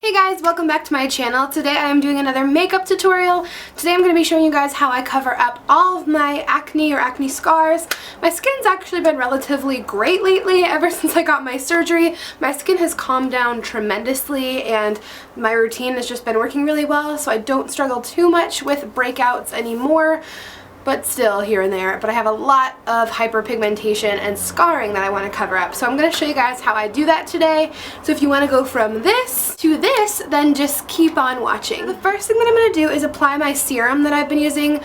Hey guys, welcome back to my channel. Today I am doing another makeup tutorial. Today I'm going to be showing you guys how I cover up all of my acne or acne scars. My skin's actually been relatively great lately. Ever since I got my surgery, my skin has calmed down tremendously and my routine has just been working really well, so I don't struggle too much with breakouts anymore. But still here and there. But I have a lot of hyperpigmentation and scarring that I want to cover up. So I'm going to show you guys how I do that today. So if you want to go from this to this, then just keep on watching. The first thing that I'm going to do is apply my serum that I've been using.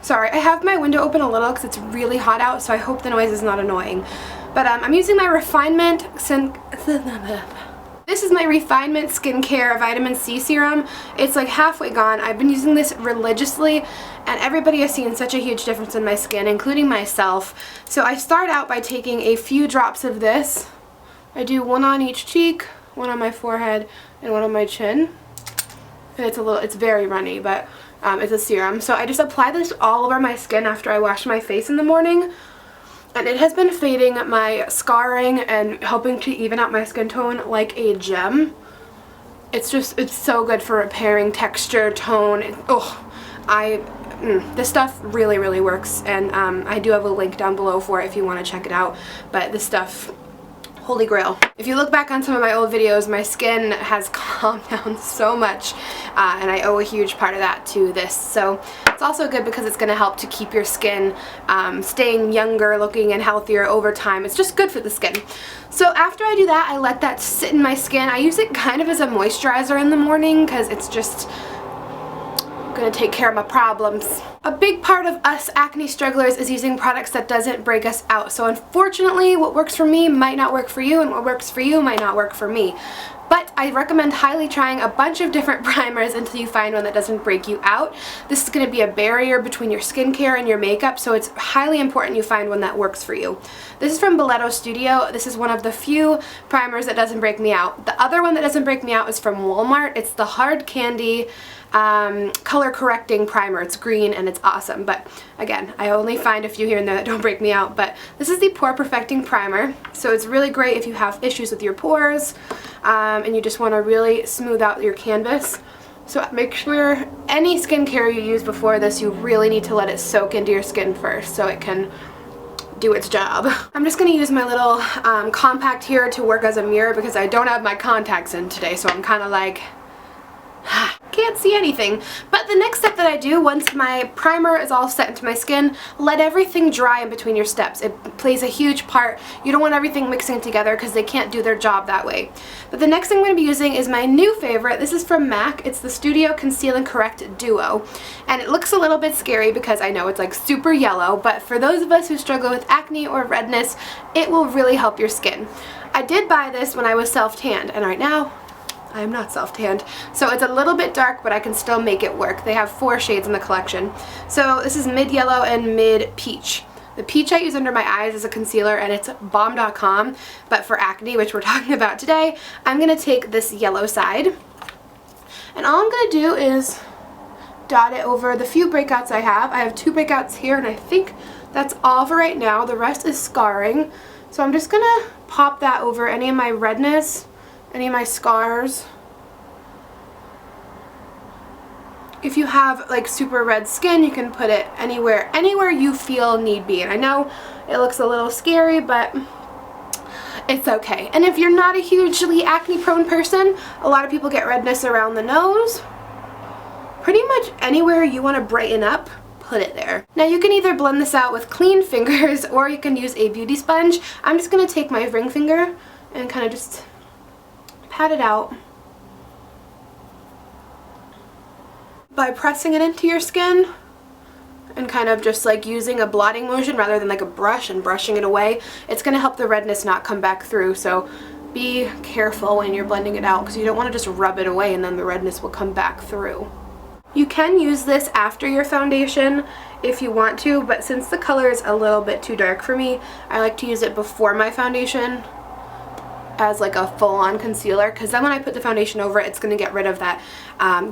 Sorry, I have my window open a little because it's really hot out, so I hope the noise is not annoying. But I'm using my This is my Refinement Skincare Vitamin C Serum. It's like halfway gone. I've been using this religiously and everybody has seen such a huge difference in my skin, including myself. So I start out by taking a few drops of this. I do one on each cheek, one on my forehead, and one on my chin. And it's very runny, but it's a serum. So I just apply this all over my skin after I wash my face in the morning. And it has been fading my scarring and helping to even out my skin tone like a gem. It's so good for repairing texture, tone. This stuff really works, and I do have a link down below for it if you want to check it out. But this stuff, holy grail. If you look back on some of my old videos, my skin has calmed down so much, and I owe a huge part of that to this. So it's also good because it's going to help to keep your skin staying younger looking and healthier over time. It's just good for the skin. So after I do that, I let that sit in my skin. I use it kind of as a moisturizer in the morning because it's just going to take care of my problems. A big part of us acne strugglers is using products that doesn't break us out. So unfortunately, what works for me might not work for you, and what works for you might not work for me. But I recommend highly trying a bunch of different primers until you find one that doesn't break you out. This is going to be a barrier between your skincare and your makeup, so it's highly important you find one that works for you. This is from Balletto Studio. This is one of the few primers that doesn't break me out. The other one that doesn't break me out is from Walmart. It's the Hard Candy color correcting primer. It's green and it's awesome, but again, I only find a few here and there that don't break me out. But this is the Pore Perfecting Primer, so it's really great if you have issues with your pores and you just want to really smooth out your canvas. So make sure any skincare you use before this, you really need to let it soak into your skin first so it can do its job. I'm just going to use my little compact here to work as a mirror because I don't have my contacts in today, so I'm kind of like can't see anything. But the next step that I do once my primer is all set into my skin, let everything dry in between your steps. It plays a huge part. You don't want everything mixing together because they can't do their job that way. But the next thing I'm going to be using is my new favorite. This is from MAC. It's the Studio Conceal and Correct Duo. And it looks a little bit scary because I know it's like super yellow, but for those of us who struggle with acne or redness, it will really help your skin. I did buy this when I was self-tanned, and right now I am not self-tanned. So it's a little bit dark, but I can still make it work. They have 4 shades in the collection. So this is mid yellow and mid peach. The peach I use under my eyes as a concealer, and it's bomb.com, but for acne, which we're talking about today, I'm going to take this yellow side, and all I'm going to do is dot it over the few breakouts I have. I have 2 breakouts here, and I think that's all for right now. The rest is scarring. So I'm just going to pop that over any of my redness, any of my scars. If you have like super red skin, you can put it anywhere you feel need be. And I know it looks a little scary, but it's okay. And if you're not a hugely acne prone person, a lot of people get redness around the nose. Pretty much anywhere you want to brighten up, put it there. Now you can either blend this out with clean fingers or you can use a beauty sponge. I'm just going to take my ring finger and kind of just pat it out by pressing it into your skin and kind of just like using a blotting motion rather than like a brush and brushing it away. It's going to help the redness not come back through, so be careful when you're blending it out because you don't want to just rub it away and then the redness will come back through. You can use this after your foundation if you want to, but since the color is a little bit too dark for me, I like to use it before my foundation as like a full-on concealer, because then when I put the foundation over it, it's going to get rid of that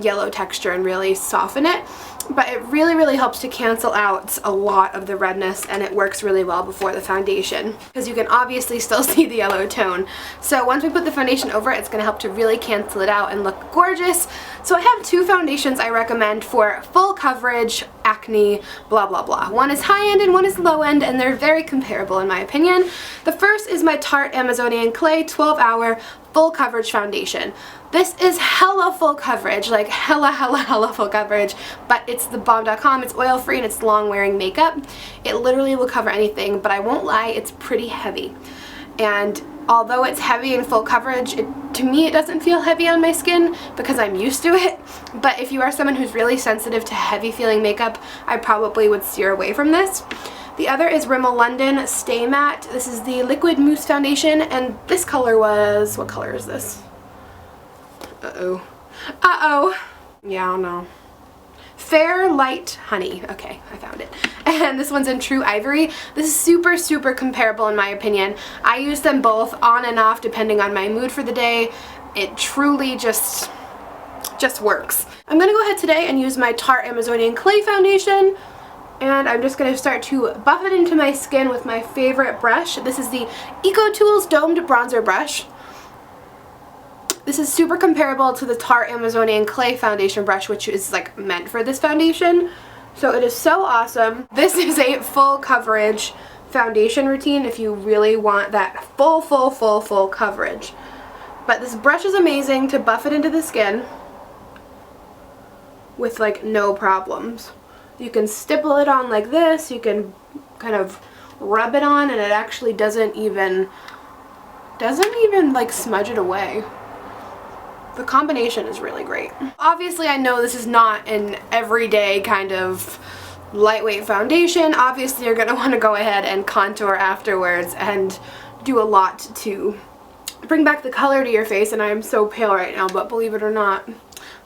yellow texture and really soften it. but it really helps to cancel out a lot of the redness, and it works really well before the foundation because you can obviously still see the yellow tone. So once we put the foundation over it, it's going to help to really cancel it out and look gorgeous. So I have two foundations I recommend for full coverage acne blah blah blah. One is high end and one is low end, and they're very comparable in my opinion. The first is my Tarte Amazonian Clay 12-hour full coverage foundation. This is hella full coverage, like hella full coverage, but it's the bomb.com, it's oil free, and it's long wearing makeup. It literally will cover anything, but I won't lie, it's pretty heavy. And although it's heavy and full coverage, to me it doesn't feel heavy on my skin because I'm used to it. But if you are someone who's really sensitive to heavy feeling makeup, I probably would steer away from this. The other is Rimmel London Stay Matte. This is the Liquid Mousse Foundation, and this color was, what color is this? Uh-oh. Yeah, I don't know. Fair Light Honey. Okay, I found it. And this one's in True Ivory. This is super comparable in my opinion. I use them both on and off depending on my mood for the day. It truly just works. I'm gonna go ahead today and use my Tarte Amazonian Clay Foundation, and I'm just going to start to buff it into my skin with my favorite brush. This is the EcoTools Domed Bronzer Brush. This is super comparable to the Tarte Amazonian Clay Foundation brush, which is like meant for this foundation. So it is so awesome. This is a full coverage foundation routine if you really want that full coverage. But this brush is amazing to buff it into the skin with like no problems. You can stipple it on like this, you can kind of rub it on, and it actually doesn't even like smudge it away. The combination is really great. Obviously I know this is not an everyday kind of lightweight foundation. Obviously you're going to want to go ahead and contour afterwards and do a lot to bring back the color to your face, and I am so pale right now, but believe it or not,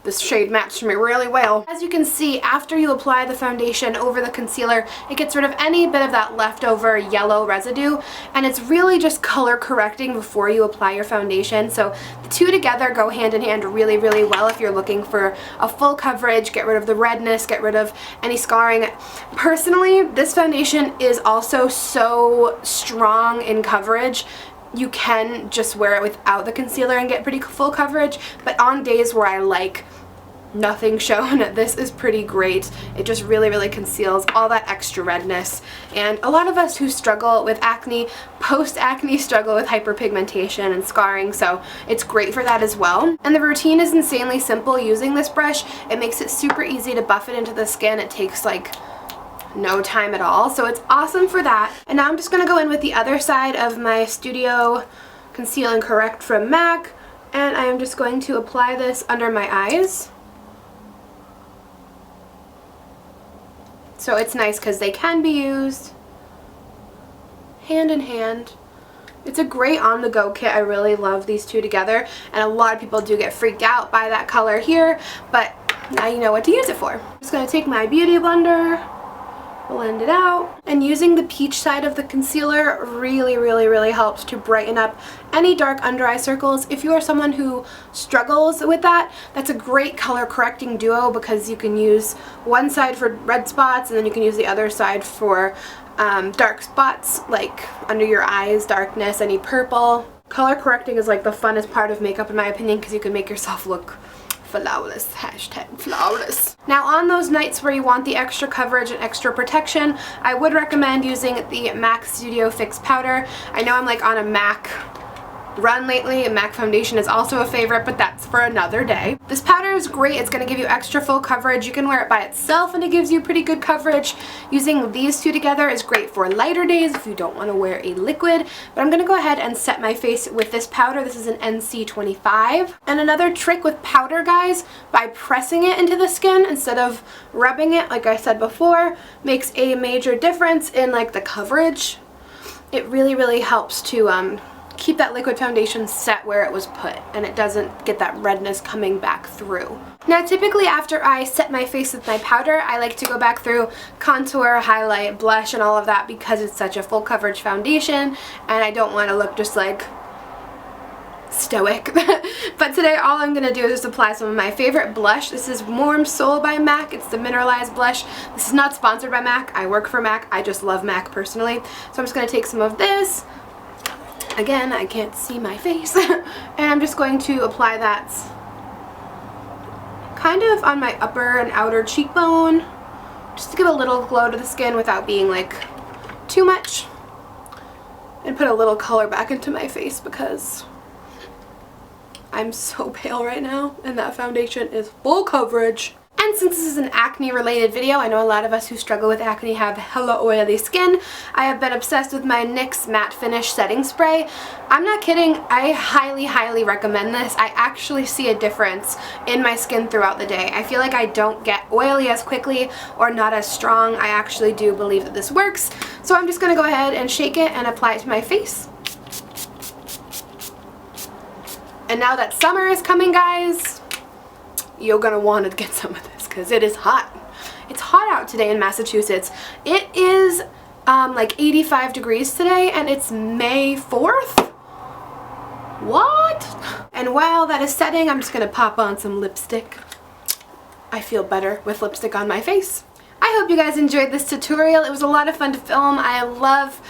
this shade matched me really well. As you can see, after you apply the foundation over the concealer, it gets rid of any bit of that leftover yellow residue, and it's really just color correcting before you apply your foundation. So the two together go hand in hand really well if you're looking for a full coverage, get rid of the redness, get rid of any scarring. Personally, this foundation is also so strong in coverage. You can just wear it without the concealer and get pretty full coverage, but on days where I like nothing shown, this is pretty great. It just really conceals all that extra redness. And a lot of us who struggle with acne, post-acne struggle with hyperpigmentation and scarring, so it's great for that as well. And the routine is insanely simple using this brush. It makes it super easy to buff it into the skin. It takes like no time at all, so it's awesome for that. And now I'm just going to go in with the other side of my Studio Conceal and Correct from MAC, and I am just going to apply this under my eyes. So it's nice because they can be used hand in hand. It's a great on-the-go kit. I really love these two together, and a lot of people do get freaked out by that color here, but now you know what to use it for. I'm just going to take my beauty blender, blend it out, and using the peach side of the concealer really helps to brighten up any dark under eye circles. If you are someone who struggles with that, that's a great color correcting duo because you can use one side for red spots and then you can use the other side for dark spots like under your eyes, darkness, any purple. Color correcting is like the funnest part of makeup in my opinion because you can make yourself look flawless. Hashtag flawless. Now on those nights where you want the extra coverage and extra protection, I would recommend using the MAC Studio Fix Powder. I know I'm like on a MAC run lately, and MAC foundation is also a favorite, but that's for another day. This powder is great. It's going to give you extra full coverage. You can wear it by itself and it gives you pretty good coverage. Using these two together is great for lighter days if you don't want to wear a liquid, but I'm going to go ahead and set my face with this powder. This is an NC25. And another trick with powder, guys, by pressing it into the skin instead of rubbing it, like I said before, makes a major difference in like the coverage. It really helps to keep that liquid foundation set where it was put, and it doesn't get that redness coming back through. Now typically after I set my face with my powder, I like to go back through contour, highlight, blush, and all of that because it's such a full coverage foundation and I don't want to look just like stoic. But today all I'm going to do is just apply some of my favorite blush. This is Warm Soul by MAC. It's the mineralized blush. This is not sponsored by MAC. I work for MAC. I just love MAC personally. So I'm just going to take some of this. Again, I can't see my face. And I'm just going to apply that kind of on my upper and outer cheekbone, just to give a little glow to the skin without being like too much, and put a little color back into my face because I'm so pale right now and that foundation is full coverage. And since this is an acne related video, I know a lot of us who struggle with acne have hella oily skin. I have been obsessed with my NYX Matte Finish Setting Spray. I'm not kidding, I highly recommend this. I actually see a difference in my skin throughout the day. I feel like I don't get oily as quickly or not as strong. I actually do believe that this works. So I'm just going to go ahead and shake it and apply it to my face. And now that summer is coming, guys, you're gonna want to get some of this because it is hot. It's hot out today in Massachusetts. It is like 85 degrees today and it's May 4th? What? And while that is setting, I'm just gonna pop on some lipstick. I feel better with lipstick on my face. I hope you guys enjoyed this tutorial. It was a lot of fun to film. I love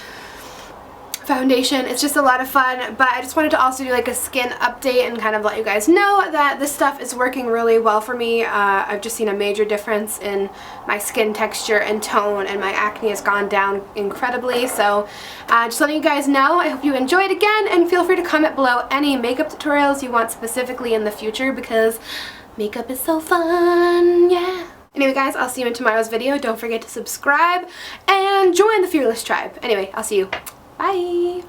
foundation. It's just a lot of fun, but I just wanted to also do like a skin update and kind of let you guys know that this stuff is working really well for me. I've just seen a major difference in my skin texture and tone, and my acne has gone down incredibly. So just letting you guys know, I hope you enjoyed again, and feel free to comment below any makeup tutorials you want specifically in the future because makeup is so fun, yeah. Anyway guys, I'll see you in tomorrow's video. Don't forget to subscribe and join the Fearless Tribe. Anyway, I'll see you. Bye!